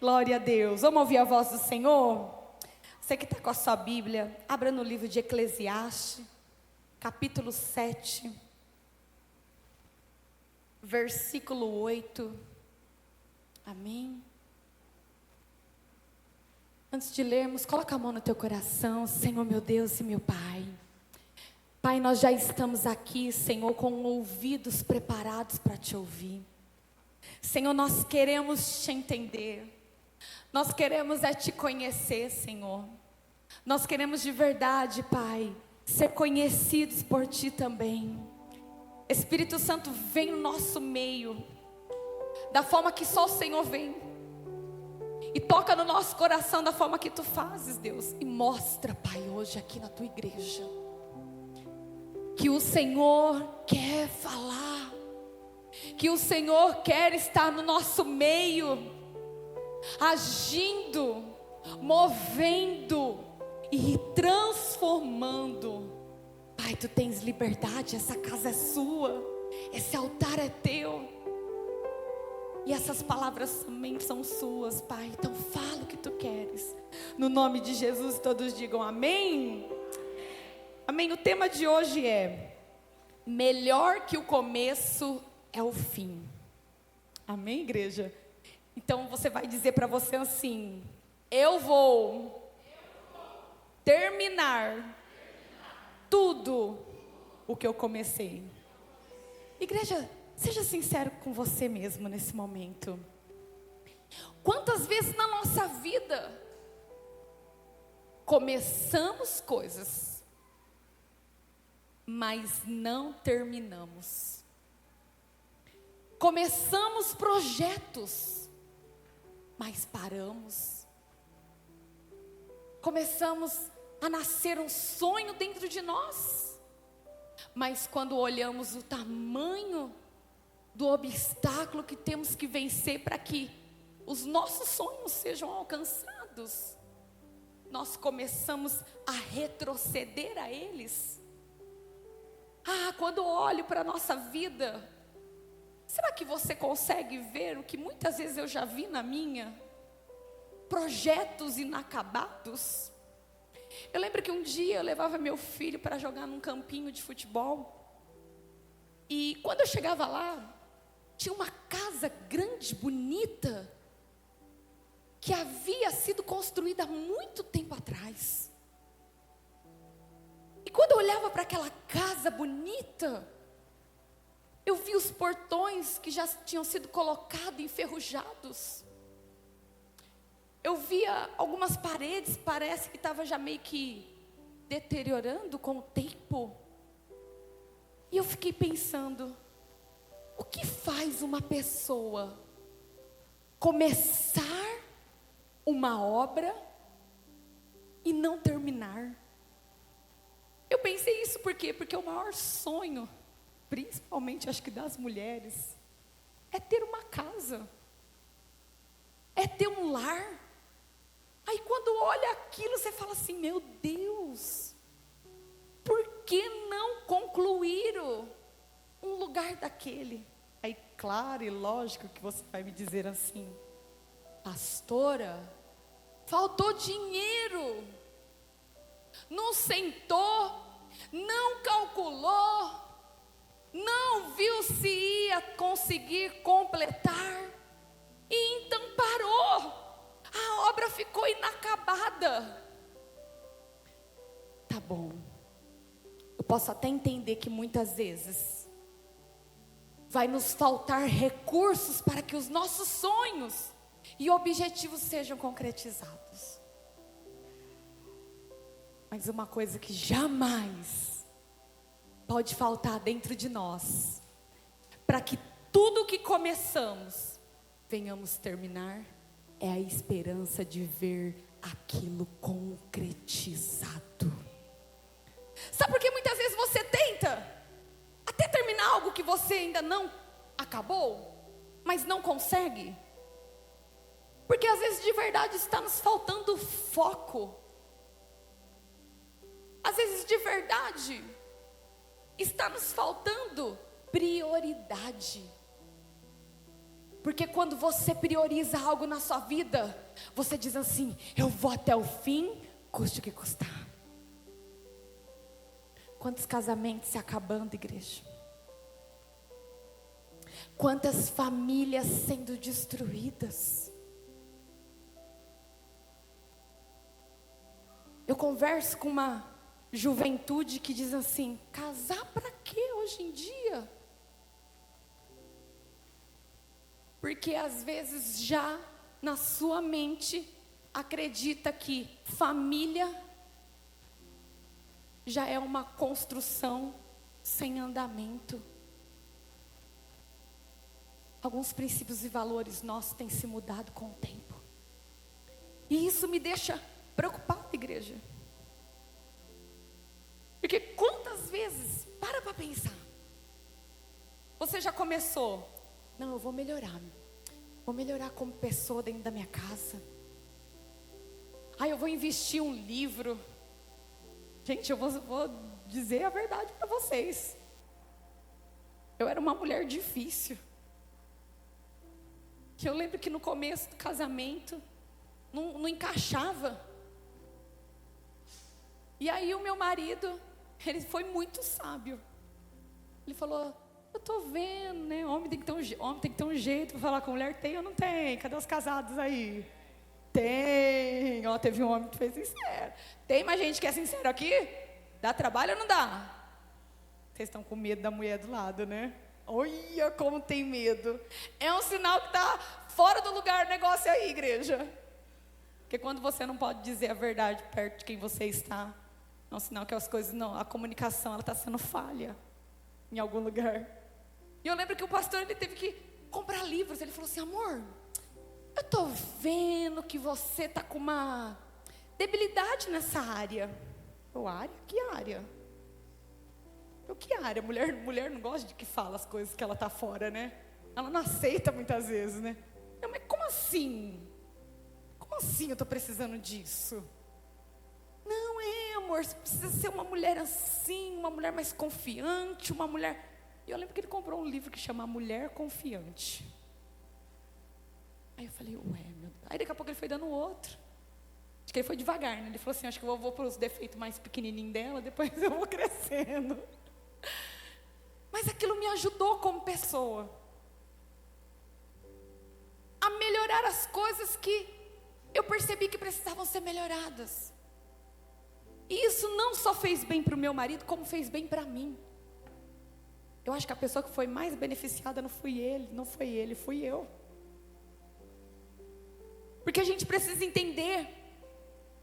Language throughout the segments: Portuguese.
Glória a Deus. Vamos ouvir a voz do Senhor? Você que está com a sua Bíblia, abra no livro de Eclesiastes, capítulo 7, versículo 8. Amém? Antes de lermos, coloca a mão no teu coração. Senhor meu Deus e meu Pai. Pai, nós já estamos aqui, Senhor, com ouvidos preparados para te ouvir. Senhor, nós queremos te entender. Nós queremos te conhecer, Senhor. Nós queremos de verdade, Pai, ser conhecidos por Ti também. Espírito Santo, vem no nosso meio, da forma que só o Senhor vem. E toca no nosso coração da forma que Tu fazes, Deus. E mostra, Pai, hoje aqui na Tua igreja, que o Senhor quer falar, que o Senhor quer estar no nosso meio, agindo, movendo e transformando. Pai, Tu tens liberdade, essa casa é sua, esse altar é Teu, e essas palavras também são suas, Pai. Então fala o que Tu queres, no nome de Jesus. Todos digam amém. Amém. O tema de hoje é: melhor que o começo é o fim. Amém, igreja? Então você vai dizer para você assim: eu vou terminar tudo o que eu comecei. Igreja, seja sincero com você mesmo nesse momento. Quantas vezes na nossa vida começamos coisas, mas não terminamos? Começamos projetos, mas paramos. Começamos a nascer um sonho dentro de nós, mas quando olhamos o tamanho do obstáculo que temos que vencer para que os nossos sonhos sejam alcançados, nós começamos a retroceder a eles. Quando olho para a nossa vida, será que você consegue ver o que muitas vezes eu já vi na minha? Projetos inacabados. Eu lembro que um dia eu levava meu filho para jogar num campinho de futebol. E quando eu chegava lá, tinha uma casa grande, bonita, que havia sido construída há muito tempo atrás. E quando eu olhava para aquela casa bonita, eu vi os portões que já tinham sido colocados, enferrujados. Eu via algumas paredes, parece que estava já meio que deteriorando com o tempo. E eu fiquei pensando, o que faz uma pessoa começar uma obra e não terminar? Eu pensei isso por quê? Porque o maior sonho, principalmente acho que das mulheres, é ter uma casa, é ter um lar. Aí quando olha aquilo, você fala assim: meu Deus, por que não concluir um lugar daquele? Aí claro e lógico que você vai me dizer assim: pastora, faltou dinheiro, não sentou, não calculou, não viu se ia conseguir completar, e então parou. A obra ficou inacabada. Tá bom. Eu posso até entender que muitas vezes vai nos faltar recursos para que os nossos sonhos e objetivos sejam concretizados. Mas uma coisa que jamais pode faltar dentro de nós, para que tudo que começamos venhamos terminar, é a esperança de ver aquilo concretizado. Sabe por que muitas vezes você tenta até terminar algo que você ainda não acabou, mas não consegue? Porque às vezes de verdade está nos faltando foco. Às vezes de verdade está nos faltando prioridade. Porque quando você prioriza algo na sua vida, você diz assim: eu vou até o fim, custe o que custar. Quantos casamentos se acabando, igreja? Quantas famílias sendo destruídas? Eu converso com uma juventude que diz assim: casar para quê hoje em dia? Porque às vezes já na sua mente acredita que família já é uma construção sem andamento. Alguns princípios e valores nossos têm se mudado com o tempo. E isso me deixa preocupada, igreja. Porque quantas vezes, para pensar, você já começou: não, eu vou melhorar como pessoa dentro da minha casa. Eu vou investir um livro. Gente, eu vou dizer a verdade para vocês. Eu era uma mulher difícil. Que eu lembro que no começo do casamento não encaixava. E aí o meu marido, ele foi muito sábio. Ele falou: eu tô vendo, né? Homem tem que ter um jeito para falar com mulher. Tem ou não tem? Cadê os casados aí? Tem. Teve um homem que fez sincero. Tem mais gente que é sincero aqui? Dá trabalho ou não dá? Vocês estão com medo da mulher do lado, né? Olha como tem medo. É um sinal que está fora do lugar o negócio aí, igreja. Porque quando você não pode dizer a verdade perto de quem você está, é um sinal que as coisas não, a comunicação ela está sendo falha em algum lugar. E eu lembro que o pastor, ele teve que comprar livros. Ele falou assim: amor, eu estou vendo que você está com uma debilidade nessa área. Área? Que área? Que área? Mulher não gosta de que fala as coisas que ela está fora, né? Ela não aceita muitas vezes, né? Não, mas como assim? Como assim eu estou precisando disso? Não amor, você precisa ser uma mulher assim, uma mulher mais confiante, uma mulher... E eu lembro que ele comprou um livro que chama Mulher Confiante. Aí eu falei: ué, meu Deus. Aí daqui a pouco ele foi dando outro. Acho que ele foi devagar, né? Ele falou assim: acho que eu vou para os defeitos mais pequenininhos dela, depois eu vou crescendo. Mas aquilo me ajudou como pessoa a melhorar as coisas que eu percebi que precisavam ser melhoradas. E isso não só fez bem para o meu marido, como fez bem para mim. Eu acho que a pessoa que foi mais beneficiada não foi ele, fui eu. Porque a gente precisa entender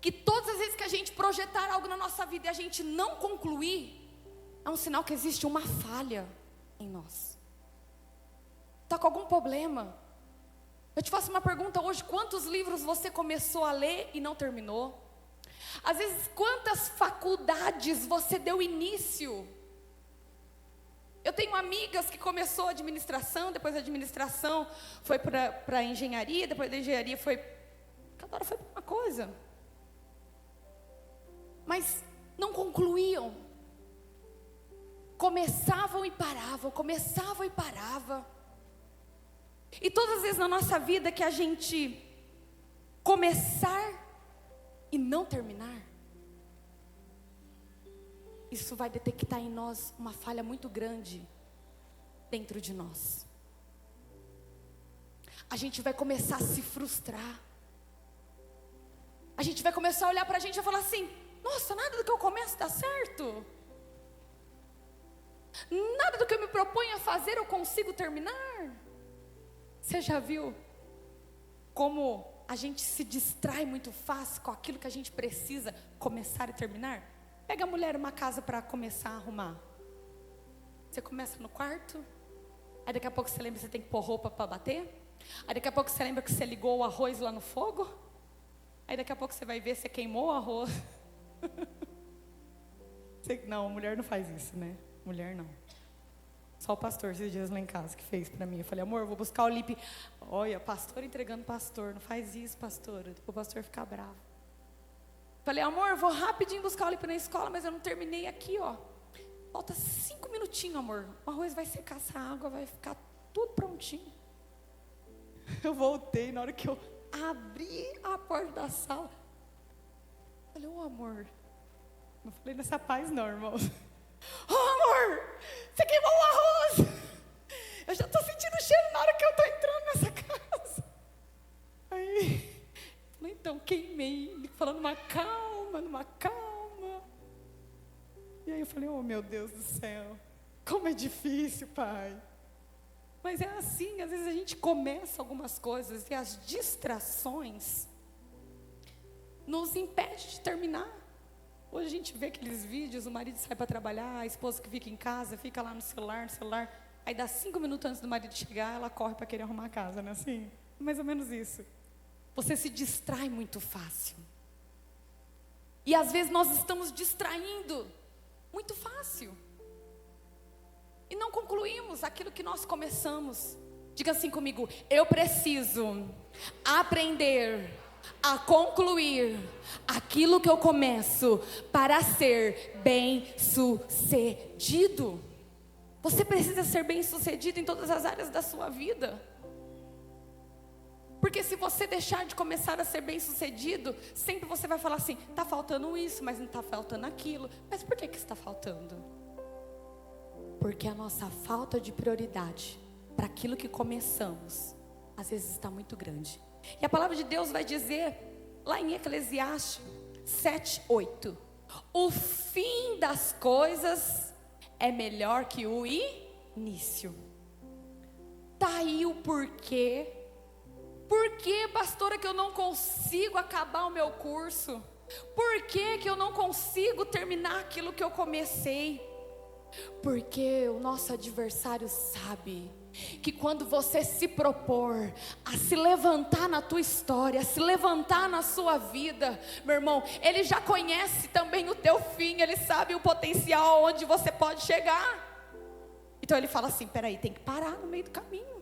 que todas as vezes que a gente projetar algo na nossa vida e a gente não concluir, é um sinal que existe uma falha em nós. Está com algum problema? Eu te faço uma pergunta hoje: quantos livros você começou a ler e não terminou? Às vezes, quantas faculdades você deu início? Eu tenho amigas que começou a administração, depois da administração foi para a engenharia, depois da engenharia cada hora foi para uma coisa. Mas não concluíam. Começavam e paravam. E todas as vezes na nossa vida que a gente começar e não terminar, isso vai detectar em nós uma falha muito grande dentro de nós. A gente vai começar a se frustrar. A gente vai começar a olhar para a gente e falar assim: nossa, nada do que eu começo dá certo. Nada do que eu me proponho a fazer eu consigo terminar. Você já viu como a gente se distrai muito fácil com aquilo que a gente precisa começar e terminar? Pega a mulher uma casa para começar a arrumar. Você começa no quarto, aí daqui a pouco você lembra que você tem que pôr roupa para bater. Aí daqui a pouco você lembra que você ligou o arroz lá no fogo. Aí daqui a pouco você vai ver, você queimou o arroz. Não, a mulher não faz isso, né? Mulher não. Só o pastor esses dias lá em casa que fez para mim. Eu falei: amor, eu vou buscar o Lipe. Olha, pastor entregando pastor. Não faz isso, pastor. Depois o pastor ficar bravo. Falei: amor, eu vou rapidinho buscar o Lipe na escola, mas eu não terminei aqui, ó. Falta 5 minutinhos, amor. O arroz vai secar, essa água vai ficar tudo prontinho. Eu voltei, na hora que eu abri a porta da sala, falei, ô amor, não falei nessa paz não, irmão. Ô amor, você queimou o arroz. Eu já estou sentindo o cheiro na hora que eu estou entrando nessa casa. Aí, falei, então, queimei. Ele falando numa calma. E aí eu falei, oh meu Deus do céu, como é difícil, pai. Mas é assim, às vezes a gente começa algumas coisas e as distrações nos impedem de terminar. Hoje a gente vê aqueles vídeos, o marido sai para trabalhar, a esposa que fica em casa, fica lá no celular. Aí dá 5 minutos antes do marido chegar, ela corre para querer arrumar a casa, né? Assim, mais ou menos isso. Você se distrai muito fácil. E às vezes nós estamos distraindo muito fácil. E não concluímos aquilo que nós começamos. Diga assim comigo, eu preciso aprender a concluir aquilo que eu começo para ser bem-sucedido. Você precisa ser bem-sucedido em todas as áreas da sua vida. Porque se você deixar de começar a ser bem-sucedido, sempre você vai falar assim, está faltando isso, mas não está faltando aquilo. Mas por que está faltando? Porque a nossa falta de prioridade para aquilo que começamos, às vezes está muito grande. E a palavra de Deus vai dizer, lá em Eclesiastes 7:8, o fim das coisas é melhor que o início. Está aí o porquê. Por que, pastora, que eu não consigo acabar o meu curso? Por que eu não consigo terminar aquilo que eu comecei? Porque o nosso adversário sabe que quando você se propor a se levantar na tua história, a se levantar na sua vida, meu irmão, ele já conhece também o teu fim, ele sabe o potencial onde você pode chegar. Então ele fala assim, peraí, tem que parar no meio do caminho.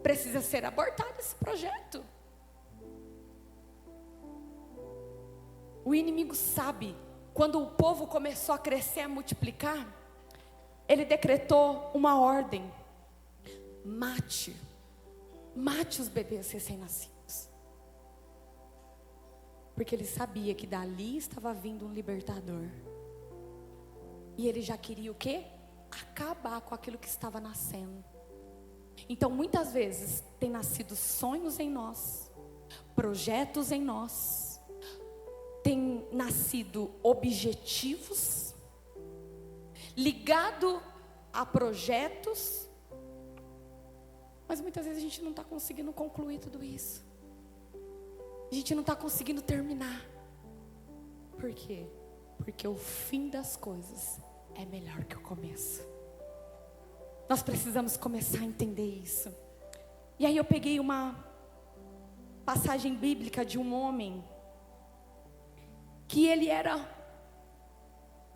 Precisa ser abortado esse projeto. O inimigo sabe. Quando o povo começou a crescer, a multiplicar, ele decretou uma ordem: mate os bebês recém-nascidos, porque ele sabia que dali estava vindo um libertador, e ele já queria o quê? Acabar com aquilo que estava nascendo. Então muitas vezes tem nascido sonhos em nós, projetos em nós, tem nascido objetivos, ligado a projetos, mas muitas vezes a gente não está conseguindo concluir tudo isso. A gente não está conseguindo terminar. Por quê? Porque o fim das coisas é melhor que o começo. Nós precisamos começar a entender isso. E aí eu peguei uma passagem bíblica de um homem, que ele era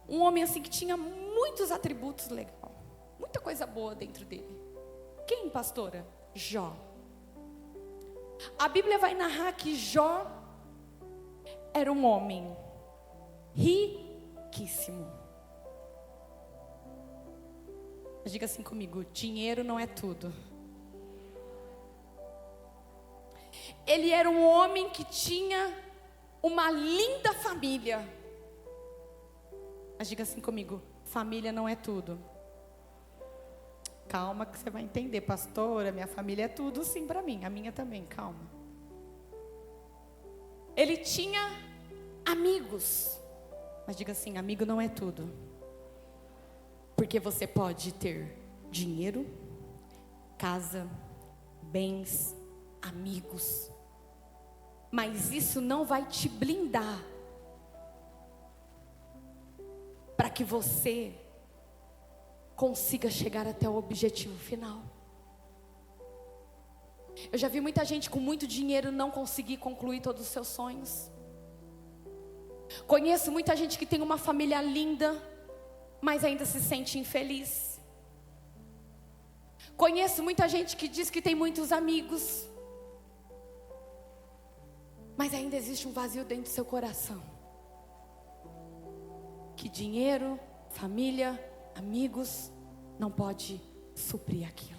um homem assim que tinha muitos atributos legais, muita coisa boa dentro dele. Quem, pastora? Jó. A Bíblia vai narrar que Jó era um homem riquíssimo. Diga assim comigo, dinheiro não é tudo. Ele era um homem que tinha uma linda família. Mas diga assim comigo, família não é tudo. Calma que você vai entender, pastora, minha família é tudo sim para mim, a minha também, calma. Ele tinha amigos. Mas diga assim, amigo não é tudo. Porque você pode ter dinheiro, casa, bens, amigos, mas isso não vai te blindar para que você consiga chegar até o objetivo final. Eu já vi muita gente com muito dinheiro não conseguir concluir todos os seus sonhos. Conheço muita gente que tem uma família linda, mas ainda se sente infeliz. Conheço muita gente que diz que tem muitos amigos, mas ainda existe um vazio dentro do seu coração. Que dinheiro, família, amigos não pode suprir aquilo.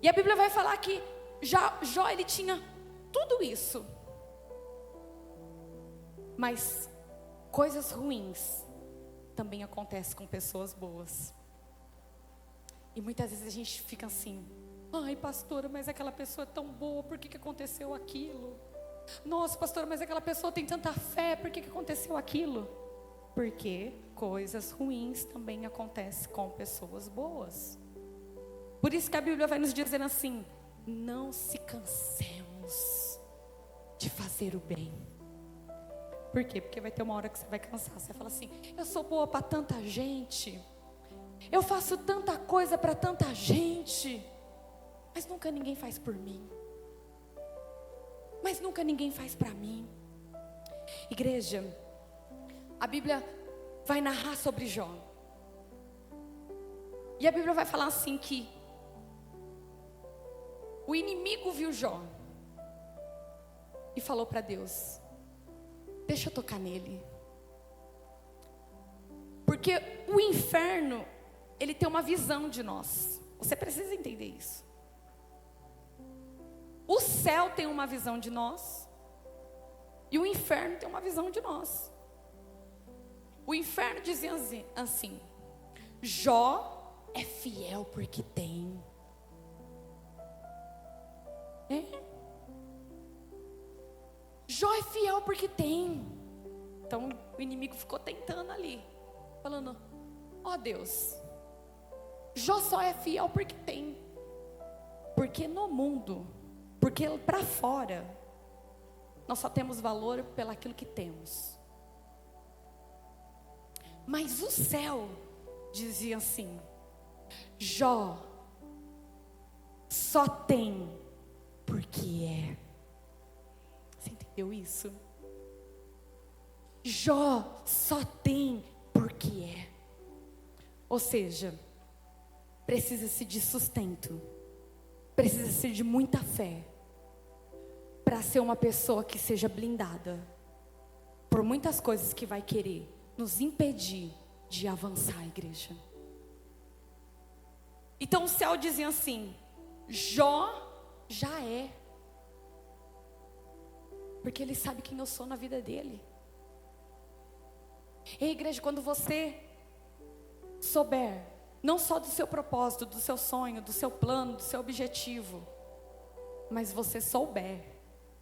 E a Bíblia vai falar que Jó, ele tinha tudo isso. Mas coisas ruins também acontecem com pessoas boas. E muitas vezes a gente fica assim: ai, pastora, mas aquela pessoa é tão boa, por que aconteceu aquilo? Nossa, pastora, mas aquela pessoa tem tanta fé, por que aconteceu aquilo? Porque coisas ruins também acontecem com pessoas boas. Por isso que a Bíblia vai nos dizer assim: não se cansemos de fazer o bem. Por quê? Porque vai ter uma hora que você vai cansar. Você vai falar assim: eu sou boa para tanta gente, eu faço tanta coisa para tanta gente, mas nunca ninguém faz por mim. Mas nunca ninguém faz para mim. Igreja, a Bíblia vai narrar sobre Jó. E a Bíblia vai falar assim que o inimigo viu Jó e falou para Deus: deixa eu tocar nele. Porque o inferno, ele tem uma visão de nós. Você precisa entender isso. O céu tem uma visão de nós, e o inferno tem uma visão de nós. O inferno dizia assim: Jó é fiel porque tem. Jó é fiel porque tem. Então o inimigo ficou tentando ali, falando: ó Deus, Jó só é fiel porque tem. Porque no mundo, porque para fora, nós só temos valor pelaquilo que temos. Mas o céu dizia assim: Jó só tem porque é. Você entendeu isso? Jó só tem porque é. Ou seja, precisa-se de sustento, precisa-se de muita fé para ser uma pessoa que seja blindada por muitas coisas que vai querer nos impedir de avançar, igreja. Então o céu dizia assim: Jó já é, porque ele sabe quem eu sou na vida dele. Ei, igreja, quando você souber não só do seu propósito, do seu sonho, do seu plano, do seu objetivo, mas você souber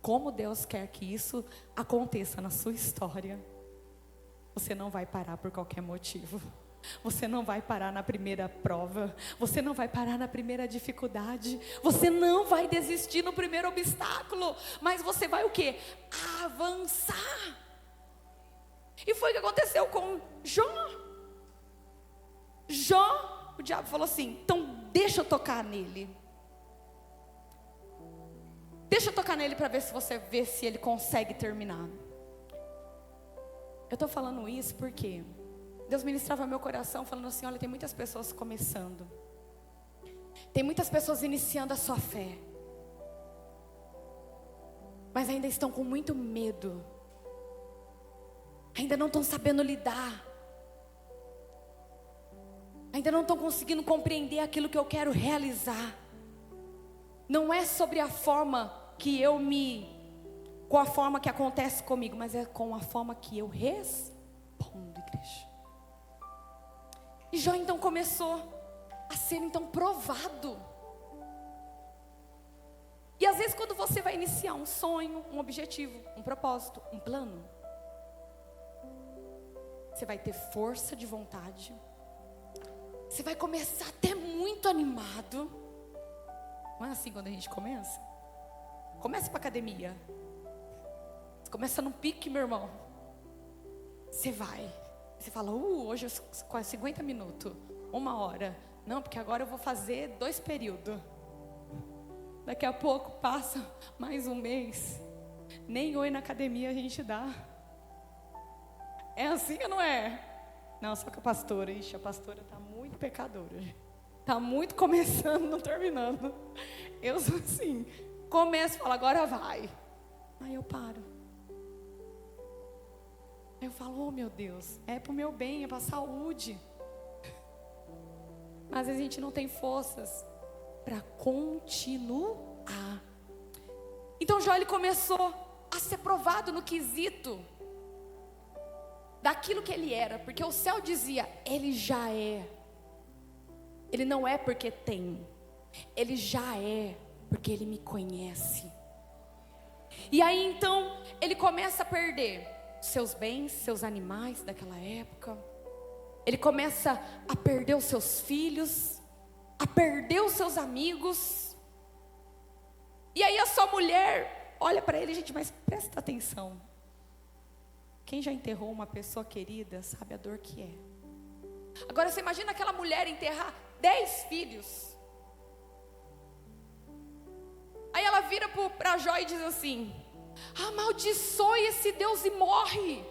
como Deus quer que isso aconteça na sua história, você não vai parar por qualquer motivo. Você não vai parar na primeira prova, você não vai parar na primeira dificuldade, você não vai desistir no primeiro obstáculo, mas você vai o quê? Avançar. E foi o que aconteceu com Jó. Jó, o diabo falou assim: então deixa eu tocar nele. Deixa eu tocar nele para ver se você vê se ele consegue terminar. Eu estou falando isso porque Deus ministrava meu coração falando assim: olha, tem muitas pessoas começando, tem muitas pessoas iniciando a sua fé, mas ainda estão com muito medo, ainda não estão sabendo lidar, ainda não estão conseguindo compreender aquilo que eu quero realizar. Não é sobre a forma que com a forma que acontece comigo, mas é com a forma que eu respondo, igreja. E Jó então começou a ser então provado. E às vezes quando você vai iniciar um sonho, um objetivo, um propósito, um plano, você vai ter força de vontade, você vai começar até muito animado. Não é assim quando a gente começa? Começa para academia, você começa num pique, meu irmão. Você vai, você fala: hoje quase 50 minutos, 1 hora. Não, porque agora eu vou fazer 2 períodos. Daqui a pouco passa mais um mês, nem oi na academia a gente dá. É assim ou não é? Não, só que a pastora, a pastora está muito pecadora, está muito começando, não terminando. Eu sou assim, começo e falo: agora vai. Aí eu paro. Aí eu falo: oh meu Deus, é para o meu bem, é para a saúde. Mas às vezes a gente não tem forças para continuar. Então Jó, ele começou a ser provado no quesito daquilo que ele era, porque o céu dizia, ele já é. Ele não é porque tem, ele já é porque ele me conhece. E aí então ele começa a perder seus bens, seus animais daquela época. Ele começa a perder os seus filhos, a perder os seus amigos. E aí a sua mulher olha para ele, gente, mas presta atenção. Quem já enterrou uma pessoa querida sabe a dor que é. Agora você imagina aquela mulher enterrar 10 filhos. Aí ela vira para Jó e diz assim: amaldiçoe esse Deus e morre.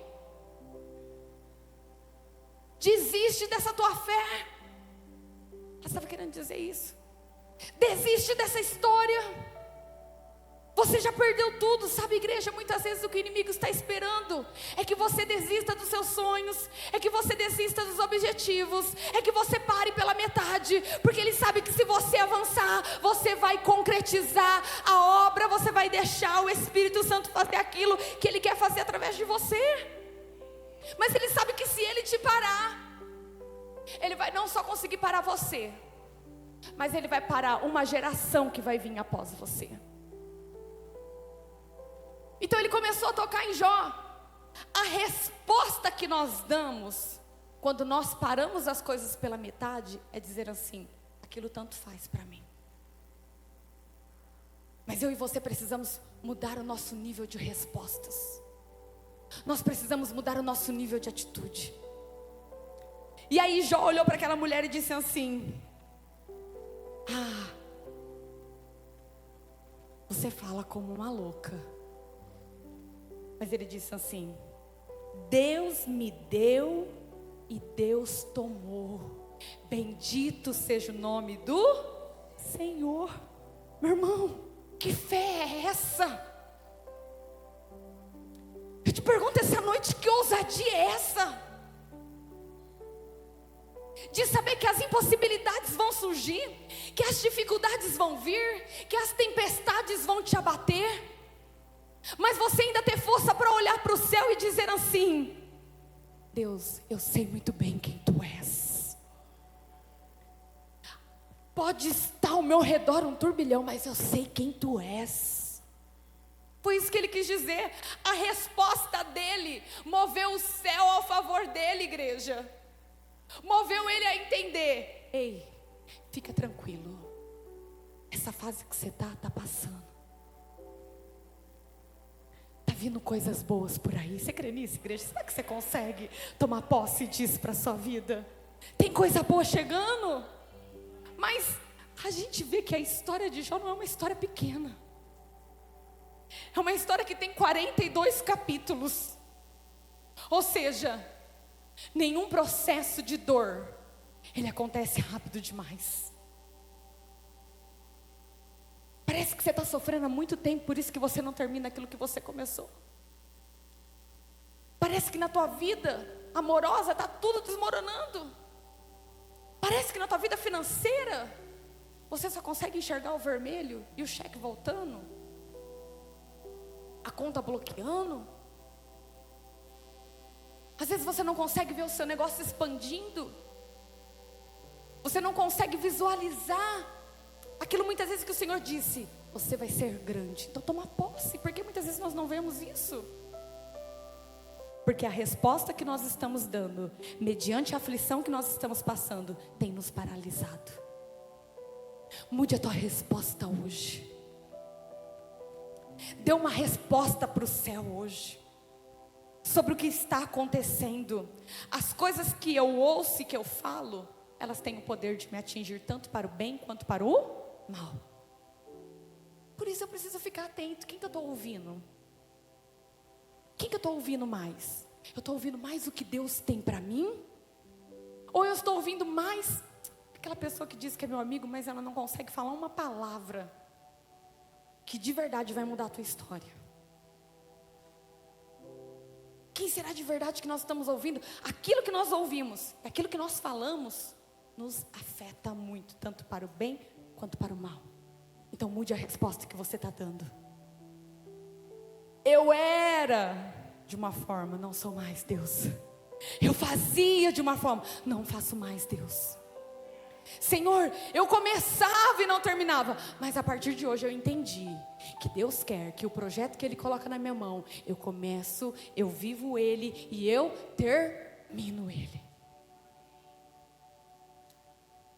Desiste dessa tua fé. Ela estava querendo dizer isso. Desiste dessa história. Você já perdeu tudo, sabe, igreja? Muitas vezes o que o inimigo está esperando é que você desista dos seus sonhos, é que você desista dos objetivos, é que você pare pela metade, porque ele sabe que se você avançar, você vai concretizar a obra, você vai deixar o Espírito Santo fazer aquilo que ele quer fazer através de você. Mas ele sabe que se ele te parar, ele vai não só conseguir parar você, mas ele vai parar uma geração que vai vir após você. Então ele começou a tocar em Jó. A resposta que nós damos quando nós paramos as coisas pela metade é dizer assim: aquilo tanto faz para mim. Mas eu e você precisamos mudar o nosso nível de respostas. Nós precisamos mudar o nosso nível de atitude. E aí Jó olhou para aquela mulher e disse assim: você fala como uma louca. Mas ele disse assim: Deus me deu e Deus tomou. Bendito seja o nome do Senhor. Meu irmão, que fé é essa? Eu te pergunto essa noite, que ousadia é essa? De saber que as impossibilidades vão surgir, que as dificuldades vão vir, que as tempestades vão te abater, mas você ainda ter força para olhar para o céu e dizer assim: Deus, eu sei muito bem quem Tu és. Pode estar ao meu redor um turbilhão, mas eu sei quem Tu és. Foi isso que ele quis dizer. A resposta dele moveu o céu ao favor dele, igreja. Moveu ele a entender: ei, fica tranquilo, essa fase que você está passando. Vindo coisas boas por aí. Você crê nisso, igreja? Será que você consegue tomar posse disso para a sua vida? Tem coisa boa chegando. Mas a gente vê que a história de Jó não é uma história pequena. É uma história que tem 42 capítulos. Ou seja, nenhum processo de dor ele acontece rápido demais. Parece que você está sofrendo há muito tempo, por isso que você não termina aquilo que você começou. Parece que na tua vida amorosa está tudo desmoronando. Parece que na tua vida financeira você só consegue enxergar o vermelho e o cheque voltando, a conta bloqueando. Às vezes você não consegue ver o seu negócio expandindo. Você não consegue visualizar aquilo muitas vezes que o Senhor disse: você vai ser grande. Então toma posse. Porque muitas vezes nós não vemos isso. Porque a resposta que nós estamos dando, mediante a aflição que nós estamos passando, tem nos paralisado. Mude a tua resposta hoje. Dê uma resposta para o céu hoje, sobre o que está acontecendo. As coisas que eu ouço e que eu falo, elas têm o poder de me atingir tanto para o bem quanto para o mal. Por isso eu preciso ficar atento. Quem que eu estou ouvindo? Quem que eu estou ouvindo mais? Eu estou ouvindo mais o que Deus tem para mim? Ou eu estou ouvindo mais aquela pessoa que diz que é meu amigo, mas ela não consegue falar uma palavra que de verdade vai mudar a tua história? Quem será de verdade que nós estamos ouvindo? Aquilo que nós ouvimos, aquilo que nós falamos, nos afeta muito, tanto para o bem quanto para o mal. Então mude a resposta que você está dando. Eu era de uma forma, não sou mais, Deus. Eu fazia de uma forma, não faço mais, Deus. Senhor, eu começava e não terminava, mas a partir de hoje eu entendi que Deus quer que o projeto que Ele coloca na minha mão, eu começo, eu vivo ele e eu termino ele.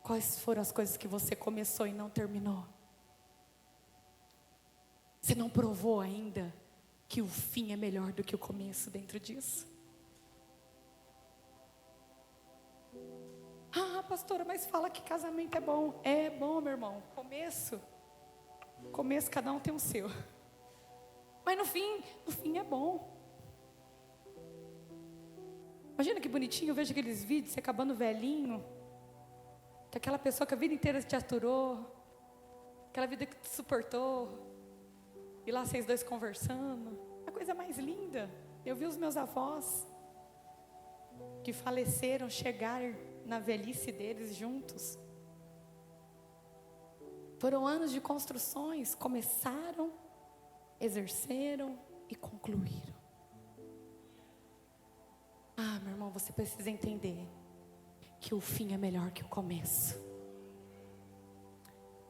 Quais foram as coisas que você começou e não terminou? Você não provou ainda que o fim é melhor do que o começo dentro disso? Ah, pastora, mas fala que casamento é bom. É bom, meu irmão. Começo cada um tem o seu. Mas no fim é bom. Imagina que bonitinho, eu vejo aqueles vídeos, você acabando velhinho. Que aquela pessoa que a vida inteira te aturou. Aquela vida que te suportou. E lá vocês dois conversando. A coisa mais linda. Eu vi os meus avós que faleceram chegar na velhice deles juntos. Foram anos de construções, começaram, exerceram e concluíram. Ah, meu irmão, você precisa entender que o fim é melhor que o começo.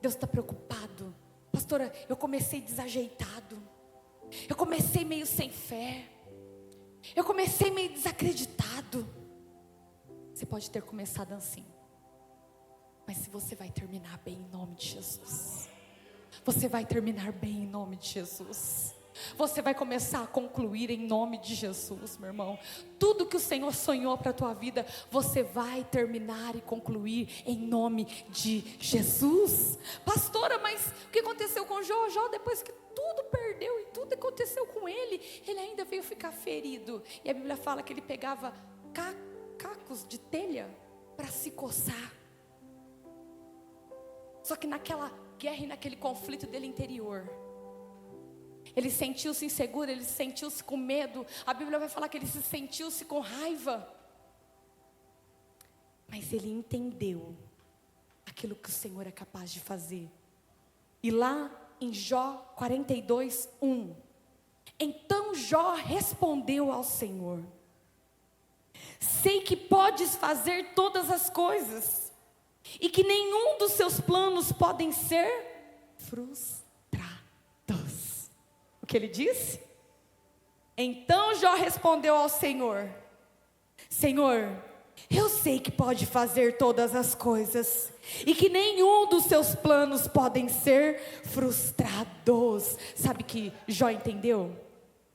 Deus está preocupado. Pastora, eu comecei desajeitado. Eu comecei meio sem fé. Eu comecei meio desacreditado. Você pode ter começado assim, mas se você vai terminar bem em nome de Jesus, você vai terminar bem em nome de Jesus, você vai começar a concluir em nome de Jesus, meu irmão. Tudo que o Senhor sonhou para a tua vida, você vai terminar e concluir em nome de Jesus. Pastora, mas o que aconteceu com Jó? Jó, depois que tudo perdeu e tudo aconteceu com ele ainda veio ficar ferido. E a Bíblia fala que ele pegava cacos de telha para se coçar. Só que naquela guerra e naquele conflito dele interior, ele sentiu-se inseguro, ele sentiu-se com medo. A Bíblia vai falar que ele se sentiu-se com raiva. Mas ele entendeu aquilo que o Senhor é capaz de fazer. E lá em Jó 42:1, então Jó respondeu ao Senhor: sei que podes fazer todas as coisas, e que nenhum dos seus planos podem ser frustrados. O que ele disse? Então Jó respondeu ao Senhor: Senhor, eu sei que pode fazer todas as coisas, e que nenhum dos seus planos podem ser frustrados. Sabe que Jó entendeu?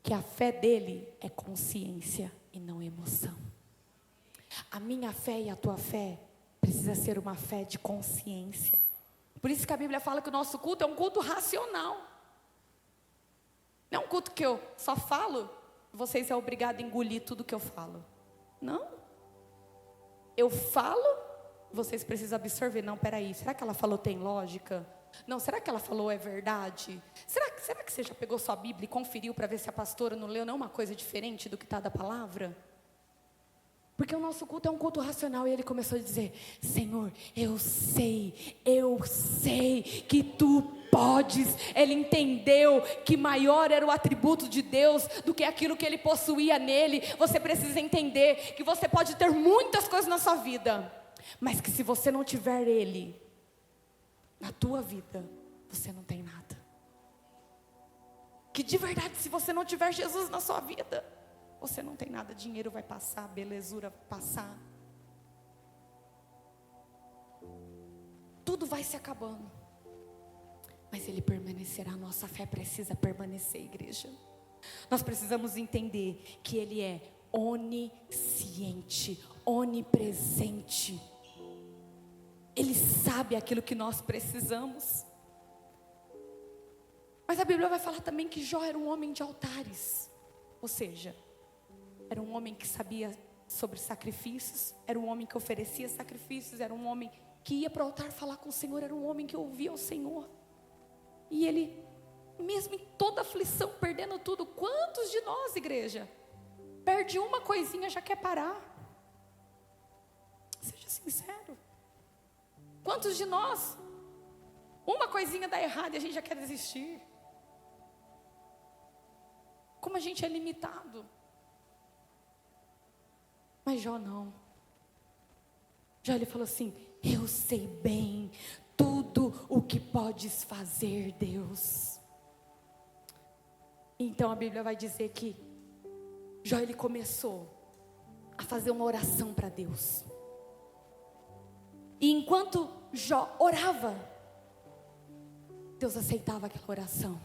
Que a fé dele é consciência e não emoção. A minha fé e a tua fé precisa ser uma fé de consciência. Por isso que a Bíblia fala que o nosso culto é um culto racional. Não é um culto que eu só falo, vocês é obrigado a engolir tudo que eu falo. Não. Eu falo, vocês precisam absorver. Não, peraí, será que ela falou tem lógica? Não, será que ela falou é verdade? Será que você já pegou sua Bíblia e conferiu para ver se a pastora não leu nenhuma coisa diferente do que está da palavra? Porque o nosso culto é um culto racional. E ele começou a dizer: Senhor, eu sei que tu podes. Ele entendeu que maior era o atributo de Deus do que aquilo que ele possuía nele. Você precisa entender que você pode ter muitas coisas na sua vida, mas que se você não tiver ele na tua vida, você não tem nada. Que de verdade, se você não tiver Jesus na sua vida, você não tem nada. Dinheiro vai passar, belezura vai passar, tudo vai se acabando, mas ele permanecerá. Nossa fé precisa permanecer, igreja. Nós precisamos entender que ele é onisciente, onipresente. Ele sabe aquilo que nós precisamos. Mas a Bíblia vai falar também que Jó era um homem de altares. Ou seja, era um homem que sabia sobre sacrifícios, era um homem que oferecia sacrifícios, era um homem que ia para o altar falar com o Senhor, era um homem que ouvia o Senhor. E ele, mesmo em toda aflição, perdendo tudo, quantos de nós, igreja, perde uma coisinha já quer parar? Seja sincero. Quantos de nós Uma coisinha dá errado e a gente já quer desistir. Como a gente é limitado. Mas Jó não. Jó ele falou assim: eu sei bem tudo o que podes fazer, Deus. Então a Bíblia vai dizer que Jó ele começou a fazer uma oração para Deus. E enquanto Jó orava, Deus aceitava aquela oração.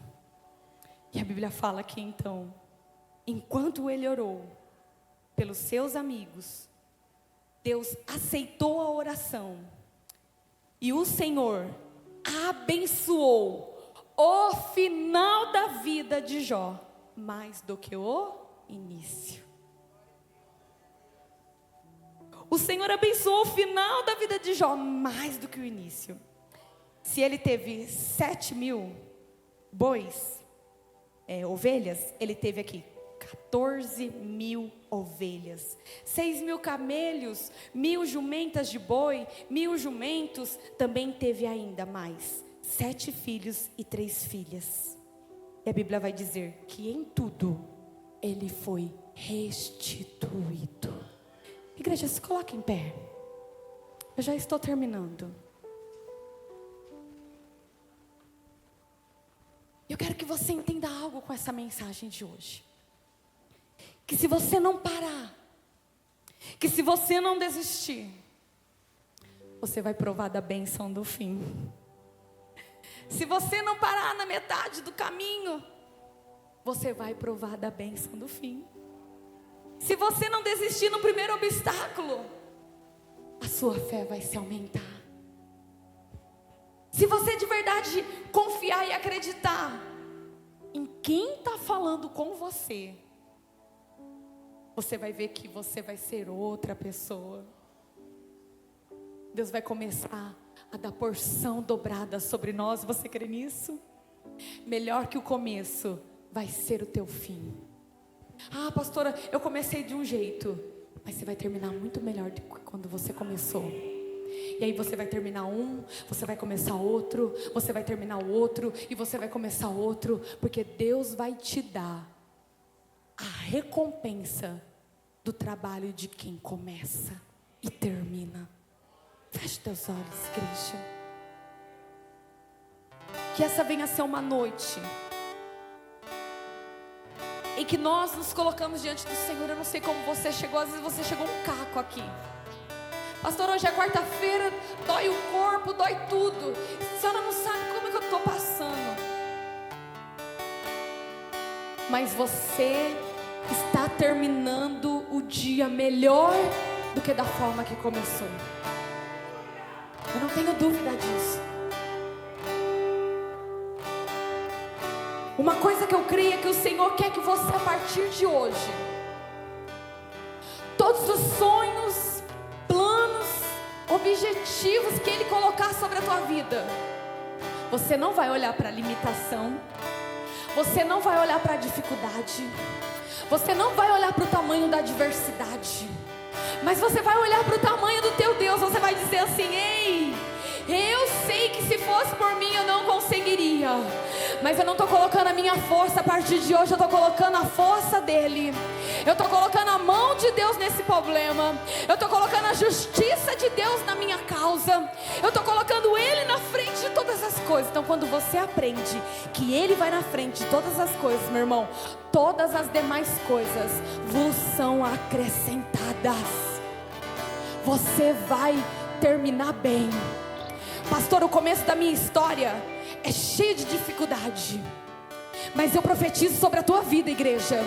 E a Bíblia fala que então, enquanto ele orou pelos seus amigos, Deus aceitou a oração. E o Senhor abençoou o final da vida de Jó mais do que o início. O Senhor abençoou o final da vida de Jó mais do que o início. Se ele teve 7.000 bois, ovelhas, ele teve aqui 14.000 ovelhas, 6.000 camelos, 1.000 jumentas de boi, 1.000 jumentos. Também teve ainda mais 7 filhos e 3 filhas. E a Bíblia vai dizer que em tudo ele foi restituído. Igreja, se coloque em pé. Eu já estou terminando. Eu quero que você entenda algo com essa mensagem de hoje. Que se você não parar, que se você não desistir, você vai provar da bênção do fim. Se você não parar na metade do caminho, você vai provar da bênção do fim. Se você não desistir no primeiro obstáculo, a sua fé vai se aumentar. Se você de verdade confiar e acreditar em quem está falando com você, você vai ver que você vai ser outra pessoa. Deus vai começar a dar porção dobrada sobre nós. Você crê nisso? Melhor que o começo vai ser o teu fim. Ah, pastora, eu comecei de um jeito, mas você vai terminar muito melhor do que quando você começou. E aí você vai terminar um, você vai começar outro, você vai terminar o outro, e você vai começar outro, porque Deus vai te dar a recompensa do trabalho de quem começa e termina. Feche teus olhos, igreja. Que essa venha a ser uma noite em que nós nos colocamos diante do Senhor. Eu não sei como você chegou, às vezes você chegou um caco aqui. Pastor, hoje é quarta-feira, dói o corpo, dói tudo. A senhora não sabe como é que eu estou passando. Mas você está terminando o dia melhor do que da forma que começou. Eu não tenho dúvida disso. Uma coisa que eu creio é que o Senhor quer que você, a partir de hoje, todos os sonhos, planos, objetivos que Ele colocar sobre a tua vida, você não vai olhar para a limitação, você não vai olhar para a dificuldade, você não vai olhar para o tamanho da adversidade, mas você vai olhar para o tamanho do teu Deus. Você vai dizer assim: ei, eu sei que se fosse por mim eu não conseguiria, mas eu não estou colocando a minha força. A partir de hoje eu estou colocando a força dEle. Eu estou colocando a mão de Deus nesse problema. Eu estou colocando a justiça de Deus na minha causa. Eu estou colocando Ele na frente de todas as coisas. Então quando você aprende que Ele vai na frente de todas as coisas, meu irmão, todas as demais coisas vos são acrescentadas. Você vai terminar bem. Pastor, o começo da minha história é cheio de dificuldade, mas eu profetizo sobre a tua vida, igreja,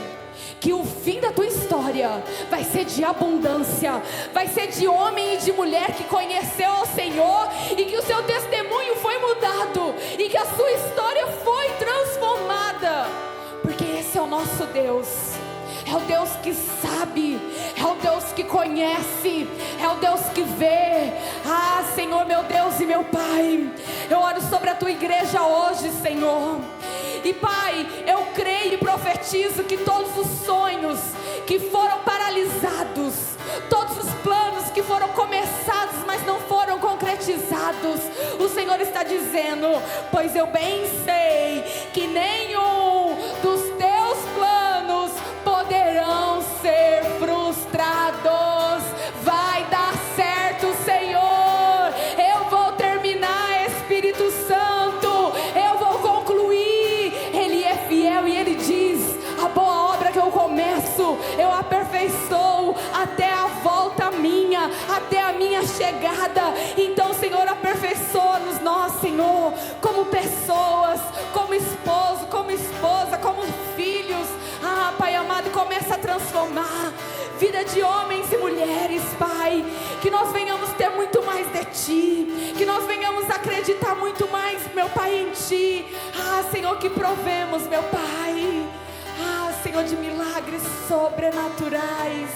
que o fim da tua história vai ser de abundância, vai ser de homem e de mulher que conheceu o Senhor, e que o seu testemunho foi mudado, e que a sua história foi transformada, porque esse é o nosso Deus. É o Deus que sabe, é o Deus que conhece, é o Deus que vê. Ah, Senhor, meu Deus e meu Pai, eu oro sobre a tua igreja hoje, Senhor. E Pai, eu creio e profetizo que todos os sonhos que foram paralisados, todos os planos que foram começados, mas não foram concretizados, profetizados. O Senhor está dizendo: pois eu bem sei que nenhum dos teus planos poderão ser frustrados. Vai dar certo, Senhor. Eu vou terminar, Espírito Santo. Eu vou concluir. Ele é fiel e Ele diz: a boa obra que eu começo, eu aperfeiçoo até a volta minha, até a minha chegada. Então, Senhor, aperfeiçoa-nos nós, Senhor, como pessoas, como esposo, como esposa, como filhos. Pai amado, começa a transformar vida de homens e mulheres, Pai. Que nós venhamos ter muito mais de Ti, que nós venhamos acreditar muito mais, meu Pai, em Ti. Senhor, que provemos, meu Pai, Senhor, de milagres sobrenaturais.